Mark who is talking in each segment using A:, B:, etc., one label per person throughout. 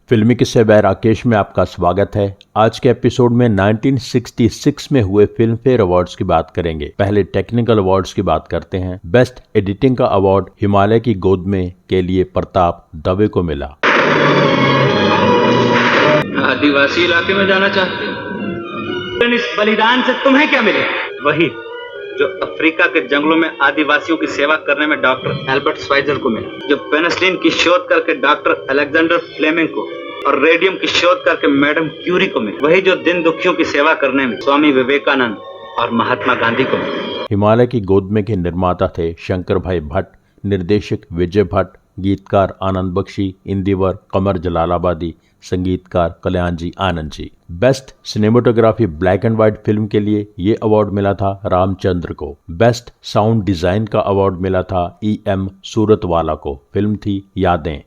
A: फिल्मी किस्से बाय राकेश में आपका स्वागत है। आज के एपिसोड में 1966 में हुए फिल्म फेयर अवार्ड्स की बात करेंगे। पहले टेक्निकल अवार्ड्स की बात करते हैं। बेस्ट एडिटिंग का अवार्ड हिमालय की गोद में के लिए प्रताप दवे को मिला।
B: आदिवासी इलाके में जाना चाहते हो? इस बलिदान से तुम्हें क्या मिले? वही जो अफ्रीका के जंगलों में आदिवासियों की सेवा करने में डॉक्टर एल्बर्ट श्वाइजर को मिला, जो पेनिसिलिन की शोध करके डॉक्टर अलेक्जेंडर फ्लेमिंग को और रेडियम की शोध करके मैडम क्यूरी को मिला, वही जो दिन दुखियों की सेवा करने में स्वामी विवेकानंद और महात्मा गांधी को मिला।
A: हिमालय की गोद में के निर्माता थे शंकर भाई भट्ट, निर्देशक विजय भट्ट, गीतकार आनंद बख्शी, इंदिवर कमर जलालाबादी, संगीतकार Kalyan ji Anand ji. Best cinematography black and white film के लिए ये अवार्ड मिला था रामचंद्र को। बेस्ट साउंड डिजाइन का अवार्ड मिला था EM सूरतवाला को। फिल्म थी यादें।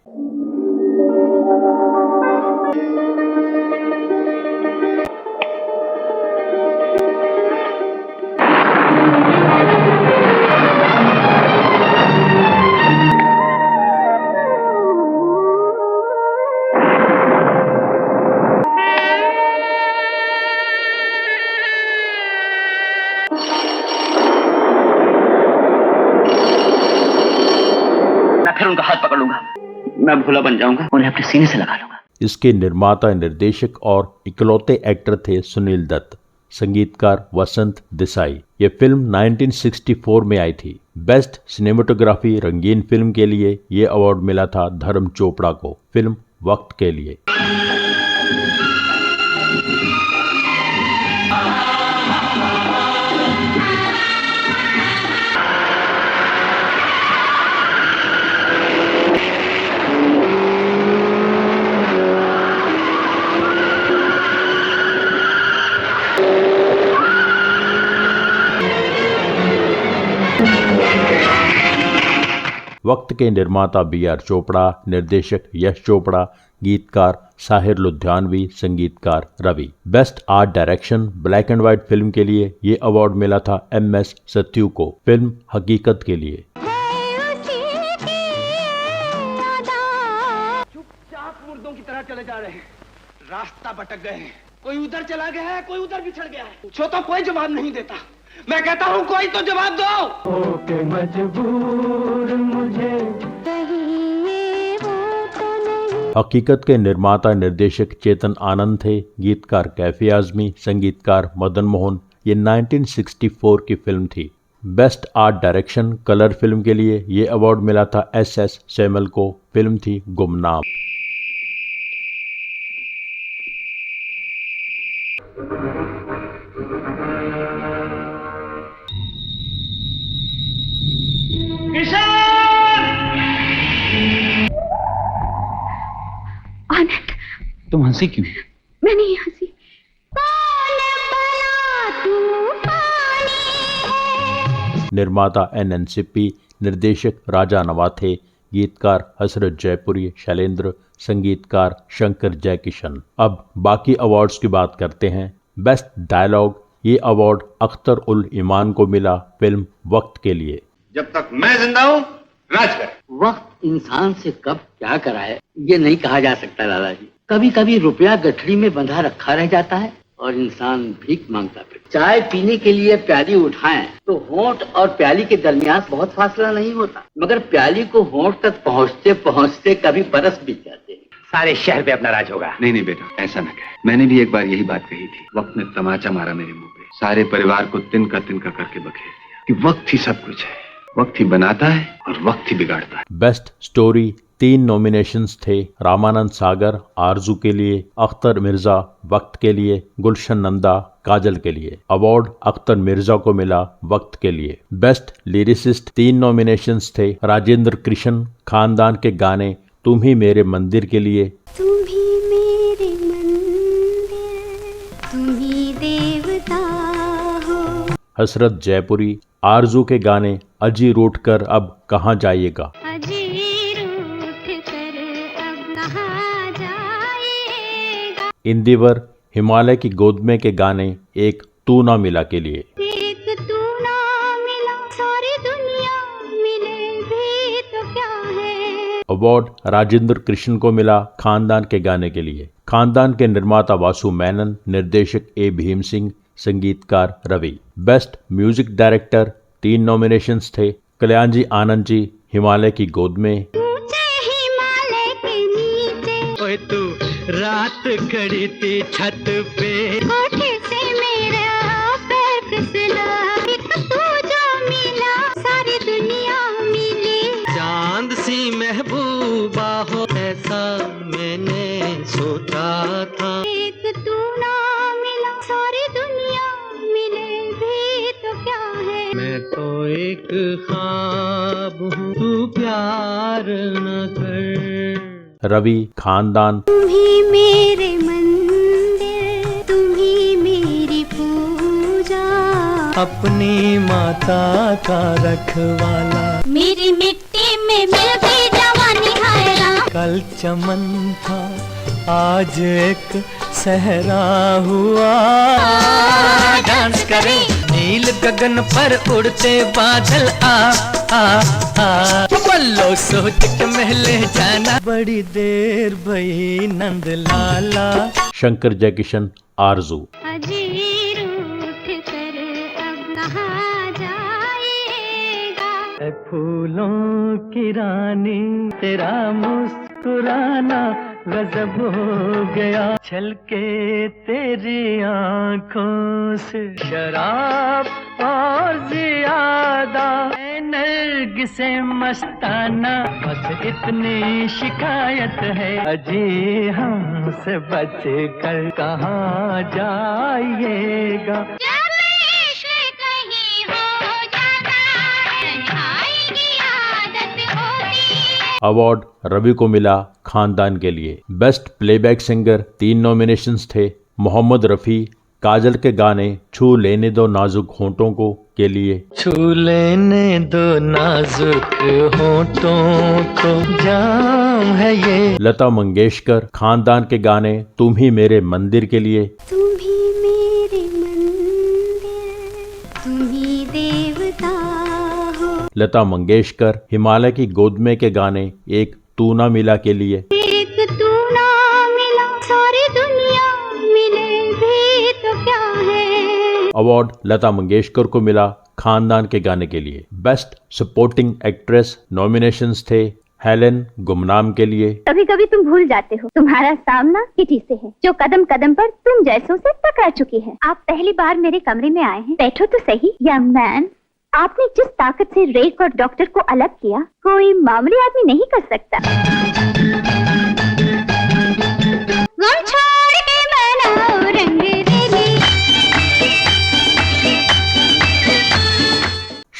C: फिर उनका हाथ पकड़ लूंगा, मैं भोला बन जाऊंगा, उन्हें अपने सीने से लगा लूंगा।
A: इसके निर्माता, निर्देशक और इकलौते एक्टर थे सुनील दत्त, संगीतकार वसंत देसाई। ये फिल्म 1964 में आई थी। बेस्ट सिनेमेटोग्राफी रंगीन फिल्म के लिए ये अवार्ड मिला था धर्म चोपड़ा को। फिल्म वक्त के लिए। वक्त के निर्माता BR चोपड़ा, निर्देशक यश चोपड़ा, गीतकार साहिर लुधियानवी, संगीतकार Ravi. Best art direction black and white film के लिए ये अवार्ड मिला था MS सत्यू को। फिल्म हकीकत के लिए।
D: चुपचाप मुर्दों की तरह चले जा रहे हैं, रास्ता भटक गए हैं। कोई उधर चला गया है, कोई उधर बिछड़ गया है। पूछो तो कोई जवाब नहीं देता। मैं कहता हूँ कोई तो जवाब दो। ओके मजबूर मुझे
A: हकीकत के निर्माता, निर्देशक चेतन आनंद थे, गीतकार कैफी आजमी, संगीतकार मदन मोहन। ये 1964 की फिल्म थी। Best art direction colour film के लिए ये अवार्ड मिला था SS सैमुअल को। फिल्म थी गुमनाम।
E: आनंद,
C: तुम हंसी क्यों?
E: मैं नहीं हंसी।
A: निर्माता NN सिप्पी, निर्देशक राजा नवाथे, गीतकार हसरत जयपुरी, शैलेंद्र, संगीतकार शंकर जयकिशन। अब बाकी अवार्ड्स की बात करते हैं। बेस्ट डायलॉग ये अवार्ड अख्तर उल ईमान को मिला। फिल्म वक्त के लिए।
B: जब तक मैं जिंदा हूँ राज कर।
C: वक्त इंसान से कब क्या कराए ये नहीं कहा जा सकता लाला जी। कभी कभी रुपया गठरी में बंधा रखा रह जाता है और इंसान भीख मांगता फिर। चाय पीने के लिए प्याली उठाएं तो होंठ और प्याली के दरमियान बहुत फासला नहीं होता, मगर प्याली को होंठ तक पहुँचते पहुँचते कभी बरस बीत जाते हैं।
D: सारे शहर पे अपना राज होगा।
F: नहीं बेटा, ऐसा न कहे। मैंने भी एक बार यही बात कही थी। वक्त ने तमाचा मारा मेरे मुंह पे, सारे परिवार को तिनका तिनका करके बखेर दिया कि वक्त ही सब कुछ है। वक्त ही बनाता है और वक्त ही बिगाड़ता है।
A: बेस्ट स्टोरी 3 नॉमिनेशंस थे। रामानंद सागर आरजू के लिए, अख्तर मिर्जा वक्त के लिए, गुलशन नंदा काजल के लिए। अवार्ड अख्तर मिर्जा को मिला वक्त के लिए। बेस्ट लिरिसिस्ट 3 नॉमिनेशंस थे। राजेंद्र कृष्ण खानदान के गाने तुम ही मेरे मंदिर के लिए,
E: तुम ही मेरे मंदिर, तुम ही देवता हो।
A: हसरत जयपुरी आरजू के गाने अजी रूठ कर अब कहाँ जाइएगा।
E: अजी रूठ कर अब कहाँ जाएगा।
A: इंदिवर हिमालय की गोद में के गाने एक तू ना मिला के लिए।
E: एक तू ना मिला, सारी दुनिया मिले भी तो क्या है।
A: अवार्ड राजेंद्र कृष्ण को मिला खानदान के गाने के लिए। खानदान के निर्माता वासु मेनन, निर्देशक ए भीम सिंह, संगीतकार Ravi. Best music director 3 nominations थे। कल्याण जी आनंद जी, हिमालय की गोद में।
E: हिमालय के नीचे
D: ओए तू रात खड़ी थी छत पे,
E: कोठे से मेरा पैर फिसला, तू जो मिला सारी दुनिया मिली।
D: चांद सी महबूबा हो ऐसा मैंने सोचा था।
E: एक तू ना मिला सारी दुनिया मिले भी तो क्या है।
D: मैं तो एक ख्वाब हूँ, तू प्यार न कर।
A: रवि खानदान।
E: तुम ही मेरे मंदिर, तुम ही मेरी पूजा,
D: अपनी माता का रखवाला,
E: मेरी मिट्टी में मिल गई जवानी हायरा।
D: कल चमन था आज एक सहरा हुआ। डांस करें नील गगन पर उड़ते बादल, आ बल्लो सोच के महले जाना, बड़ी देर भई नंद लाला।
A: शंकर जयकिशन आरजू।
E: अजीर उठ कर अब कहाँ जाएगा।
D: ऐ फूलों की रानी तेरा मुस्कुराना गजब हो गया, छलके तेरी आंखों से शराब और ज्यादा। नरगिसे मस्ताना बस इतनी शिकायत है, अजी हमसे बच कर कहाँ जाइएगा।
E: जब इश्क कहीं हो जाता है, तन्हाई की आदत होती है।
A: अवार्ड रवि को मिला खानदान के लिए। बेस्ट प्लेबैक सिंगर 3 नॉमिनेशंस थे। मोहम्मद रफ़ी काजल के गाने छू लेने दो नाजुक होंठों को के लिए।
D: छू लेने दो नाजुक होंठों को, जाम है ये।
A: लता मंगेशकर खानदान के गाने तुम ही मेरे मंदिर के लिए।
E: तुम ही मेरे मंदिर, तुम ही देवता हो।
A: लता मंगेशकर हिमालय की गोद में के गाने एक तू ना मिला के लिए।
E: एक तू ना मिला सारी दुनिया मिले भी तो क्या है।
A: अवार्ड लता मंगेशकर को मिला खानदान के गाने के लिए। बेस्ट सपोर्टिंग एक्ट्रेस नॉमिनेशंस थे। हेलेन गुमनाम के लिए।
G: कभी कभी तुम भूल जाते हो तुम्हारा सामना किटी से है, जो कदम कदम पर तुम जैसों से टकरा चुकी है। आप पहली बार मेरे कमरे में आए हैं, बैठो तो सही। यंग मैन, आपने जिस ताकत से रेक और डॉक्टर को अलग किया, कोई मामूली आदमी नहीं कर सकता।
E: गम छोड़ के मनाओ रंग रेली।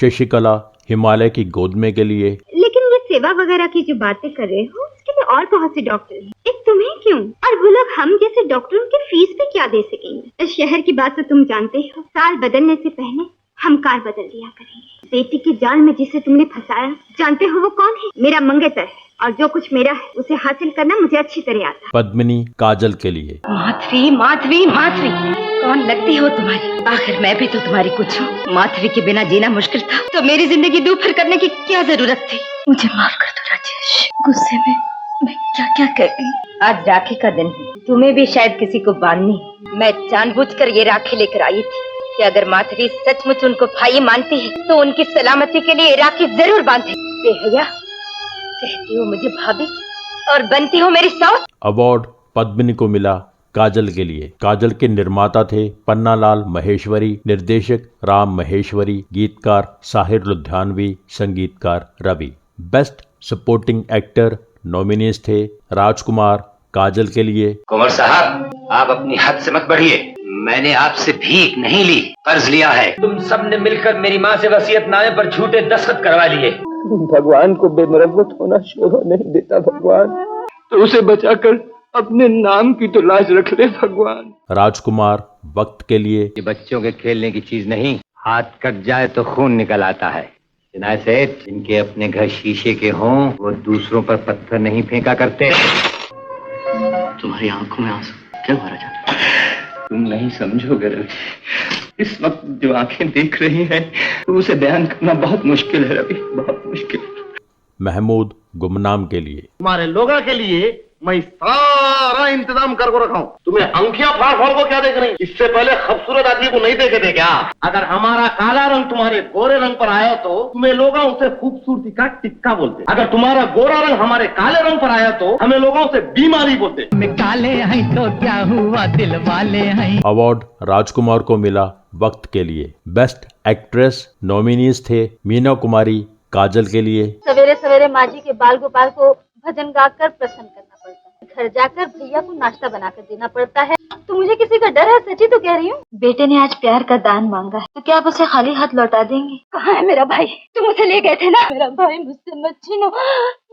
A: शशिकला हिमालय की गोद में के लिए।
G: लेकिन ये सेवा वगैरह की जो बातें कर रहे हो, उसके लिए और बहुत से डॉक्टर हैं। एक तुम्हें क्यों, और वो लोग हम जैसे डॉक्टरों की फीस भी क्या दे सकेंगे। इस शहर की बात तो तुम जानते हो, साल बदलने से पहले हम कार बदल दिया करेंगे। बेटी के जाल में जिसे तुमने फंसाया, जानते हो वो कौन है? मेरा मंगेतर है, और जो कुछ मेरा है उसे हासिल करना मुझे अच्छी तरह आता है।
A: पद्मिनी काजल के लिए।
H: माधवी माधवी माधवी, कौन लगती हो तुम्हारी? आखिर मैं भी तो तुम्हारी कुछ हूँ। माधवी के बिना जीना मुश्किल था, तो मेरी जिंदगी दूभर करने की क्या जरूरत थी? मुझे माफ कर दो राजेश, गुस्से में मैं क्या क्या कह गई। आज राखी का दिन है, तुम्हें भी शायद किसी को बांधनी। मैं जानबूझकर ये राखी लेकर आई थी कि अगर माधवी सचमुच उनको भाई मानती है, तो उनकी सलामती के लिए राखी जरूर बांधे। बेहया, कहती हो मुझे भाभी और बनती हो मेरी सास।
A: अवार्ड पद्मिनी को मिला काजल के लिए। काजल के निर्माता थे पन्नालाल महेश्वरी, निर्देशक राम महेश्वरी, गीतकार साहिर लुधियानवी, संगीतकार Ravi. Best supporting actor nominees थे राजकुमार काजल के लिए।
I: कुंवर साहब, आप अपनी हद से मत बढ़िए। मैंने आपसे भीख नहीं ली, कर्ज लिया है।
B: तुम सब ने मिलकर मेरी माँ से वसीयतनामे पर झूठे दस्तखत करवा लिए।
D: भगवान को बेमरम्मत होना शोभा नहीं देता भगवान, तो उसे बचाकर अपने नाम की तो लाज रख ले भगवान।
A: राजकुमार वक्त के लिए।
F: ये बच्चों के खेलने की चीज नहीं, हाथ कट जाए तो खून निकल आता है। चिनाय सेठ, जिनके अपने घर शीशे के हों, वो दूसरों पर पत्थर नहीं फेंका करते।
C: तुम्हारी आंखों में आंसू क्या भरा जाता है?
F: तुम नहीं समझोगे रवि, इस वक्त जो आंखें देख रही हैं, उसे बयान करना बहुत मुश्किल है रवि, बहुत मुश्किल।
A: महमूद गुमनाम के लिए।
D: तुम्हारे लोगों के लिए मैं सारा इंतजाम कर को रखा हूँ। तुम्हें अंकिया फाड़ फाड़ को क्या देख रही? इससे पहले खूबसूरत आदमी को नहीं देखे थे क्या? अगर हमारा काला रंग तुम्हारे गोरे रंग पर आया तो तुम्हें लोग उसे खूबसूरती का टिक्का बोलते। अगर तुम्हारा गोरा रंग हमारे काले रंग पर आया तो हमें लोगों से बीमारी बोलते।
J: काले हैं तो क्या हुआ, दिल वाले हैं।
A: अवार्ड राजकुमार को मिला वक्त के लिए। बेस्ट एक्ट्रेस नॉमिनीज थे मीना कुमारी काजल के लिए।
K: सवेरे सवेरे माँ जी के बाल गोपाल को भजन गाकर प्रसन्न करना पड़ता है, घर जाकर भैया को नाश्ता बनाकर देना पड़ता है। तो मुझे किसी का डर है? सच्ची तो कह रही हूँ। बेटे ने आज प्यार का दान मांगा है, तो क्या आप उसे खाली हाथ लौटा देंगे? कहाँ है मेरा भाई? तुम उसे ले गए थे ना? मेरा भाई मुझसे मत छीनो,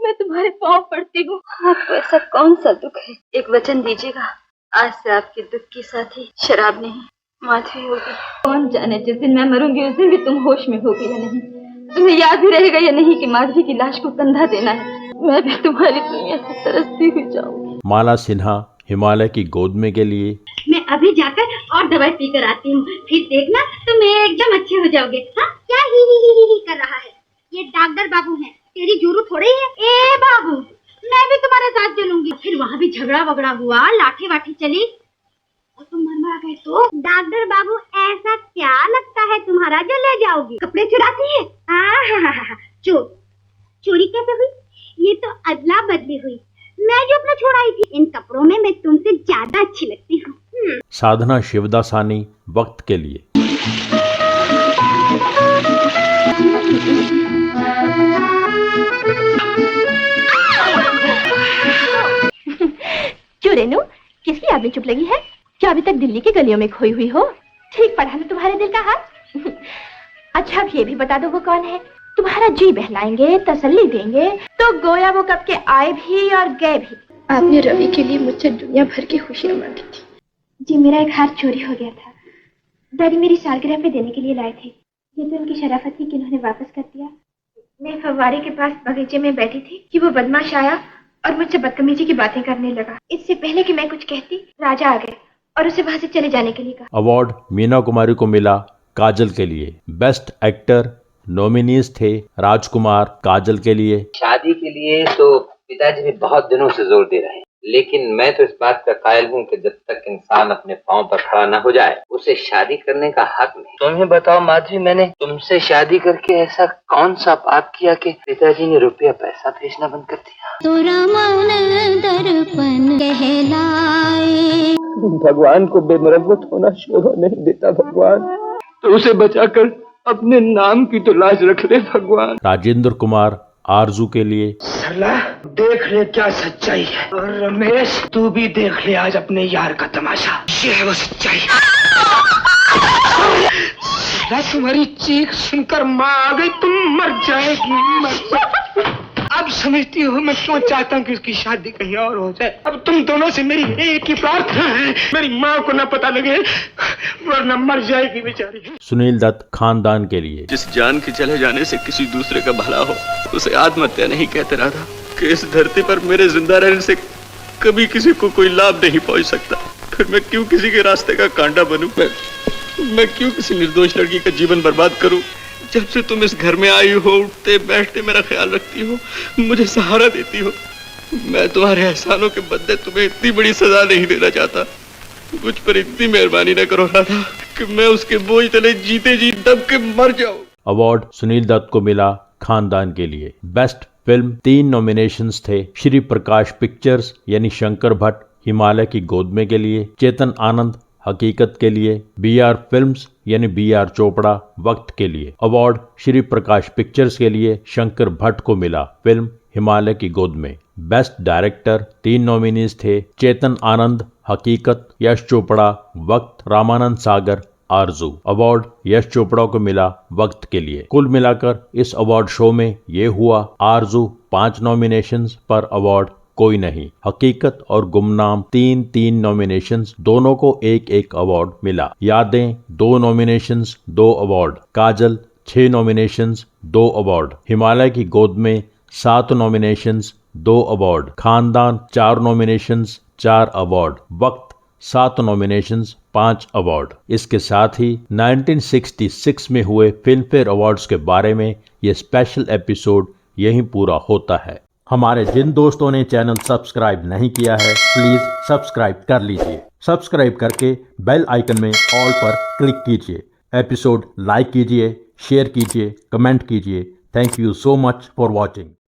K: मैं तुम्हारे पाँव पड़ती हूँ। आपको ऐसा कौन सा दुख है? एक वचन दीजिएगा, आज से आपके दुख की साथी शराब नहीं माधवी होगी। कौन जाने जिस दिन मैं मरूंगी उस दिन भी तुम होश में होगी या नहीं? तुम्हें याद भी रहेगा या नहीं कि माधवी की लाश को कंधा देना है? मैं भी तुम्हारी दुनिया से तरसती हुई जाऊंगी।
A: माला सिन्हा हिमालय की गोद में के लिए।
G: मैं अभी जाकर और दवाई पीकर आती हूँ, फिर देखना तुम एकदम अच्छे हो जाओगे। हाँ? क्या ही कर रहा है? ये डॉक्टर बाबू हैं, तेरी जूरू थोड़ी है। ए बाबू, मैं भी तुम्हारे साथ चलूंगी। फिर वहाँ भी झगड़ा वगड़ा हुआ, लाठी वाठी चली और तुम मरमरा गए तो? डॉक्टर बाबू, ऐसा क्या लगता है तुम्हारा जो ले जाओगी? कपड़े चुराती है? चोरी कैसे हुई? ये तो अदला बदली हुई। मैं जो अपना छोड़ाई थी, इन कपड़ों में मैं तुमसे ज्यादा अच्छी लगती हूँ।
A: साधना शिवदासानी वक्त के लिए।
K: क्यों रेनू, किसकी याद में चुप लगी है? क्या अभी तक दिल्ली की गलियों में खोई हुई हो? ठीक पढ़ा ना तुम्हारे दिल का हाल। अच्छा अब ये भी बता दो वो कौन है? तुम्हारा जी बहलाएंगे, तसल्ली देंगे, तो गोया वो कब के आए भी और गए भी। आपने रवि के लिए मुझसे दुनिया भर की खुशियां मांगी थी। जी, मेरा एक हार चोरी हो गया था। डैडी मेरी सालगिरह पे देने के लिए लाए थे। ये तो उनकी शराफत थी कि उन्होंने वापस कर दिया। मैं फव्वारे के पास बगीचे में बैठी थी कि वो बदमाश आया और मुझसे बदतमीजी की बातें करने लगा। इससे पहले कि मैं कुछ कहती, राजा आ गए और उसे वहां से चले जाने के लिए कहा।
A: अवार्ड मीना कुमारी को मिला काजल के लिए। बेस्ट एक्टर नॉमिनीज थे राजकुमार काजल के लिए।
I: शादी के लिए तो पिताजी भी बहुत दिनों से जोर दे रहे हैं, लेकिन मैं तो इस बात का कायल हूँ कि जब तक इंसान अपने पाँव पर खड़ा न हो जाए उसे शादी करने का हक नहीं। तुम्हें बताओ माधवी, मैंने तुमसे शादी करके ऐसा कौन सा पाप किया कि पिताजी ने रुपया पैसा भेजना बंद कर दिया?
E: तोरा मन दर्पण कहलाए।
D: भगवान को बेमरम्मत होना शोभा नहीं देता भगवान, तो उसे बचाकर अपने नाम की तो लाज रख ले भगवान।
A: राजेंद्र कुमार आरजू के लिए।
D: सरला, देख ले क्या सच्चाई है। और रमेश, तू भी देख ले आज अपने यार का तमाशा। ये है वो सच्चाई। सरला, तुम्हारी चीख सुनकर माँ आ गई, तुम मर जाएगी, मर। अब समझती हो मैं क्यों चाहता हूँ कि उसकी शादी कहीं और हो जाए। अब तुम दोनों से मेरी एक ही प्रार्थना है, मेरी माँ को न पता लगे, वरना मर जाएगी बेचारी।
A: सुनील दत्त खानदान के लिए।
L: जिस जान के चले जाने से किसी दूसरे का भला हो, उसे आत्महत्या नहीं कहते राधा। कि इस धरती पर मेरे जिंदा रहने से कभी किसी को कोई लाभ नहीं पहुंच सकता, फिर मैं क्यों किसी के रास्ते का कांटा बनूं? मैं क्यों किसी निर्दोष लड़की का जीवन बर्बाद करूं? जब से तुम इस घर में आई हो, उठते बैठते मेरा ख्याल रखती हो, मुझे सहारा देती हो। मैं तुम्हारे एहसानों के बदले तुम्हें इतनी बड़ी सजा नहीं देना चाहता। मुझ पर इतनी मेहरबानी न करो राधा कि मैं उसके बोझ तले जीते जी दब के मर जाऊं।
A: अवार्ड सुनील दत्त को मिला खानदान के लिए। बेस्ट फिल्म 3 नॉमिनेशंस थे श्री प्रकाश पिक्चर्स यानी शंकर भट्ट हिमालय की गोद में के लिए, चेतन आनंद हकीकत के लिए, BR फिल्म्स यानी BR चोपड़ा वक्त के लिए। अवार्ड श्री प्रकाश पिक्चर्स के लिए शंकर भट्ट को मिला फिल्म हिमालय की गोद में। बेस्ट डायरेक्टर 3 नॉमिनीज थे चेतन आनंद हकीकत, यश चोपड़ा वक्त, रामानंद सागर आरजू। अवार्ड यश चोपड़ा को मिला वक्त के लिए। कुल मिलाकर इस अवार्ड शो में ये हुआ, आरजू 5 नॉमिनेशंस पर अवार्ड कोई नहीं, हकीकत और गुमनाम 3 नॉमिनेशंस, दोनों को एक अवार्ड मिला। यादें 2 नॉमिनेशंस 2 अवार्ड, काजल 6 नॉमिनेशंस 2 अवार्ड, हिमालय की गोद में 7 नॉमिनेशंस 2 अवार्ड, खानदान 4 नॉमिनेशंस 4 अवार्ड, वक्त 7 नॉमिनेशंस 5 अवार्ड। इसके साथ ही 1966 में हुए फिल्म फेयर अवार्ड्स के बारे में ये स्पेशल एपिसोड यहीं पूरा होता है। हमारे जिन दोस्तों ने चैनल सब्सक्राइब नहीं किया है, प्लीज सब्सक्राइब कर लीजिए। सब्सक्राइब करके बेल आइकन में ऑल पर क्लिक कीजिए। एपिसोड लाइक कीजिए, शेयर कीजिए, कमेंट कीजिए। Thank you so much for watching.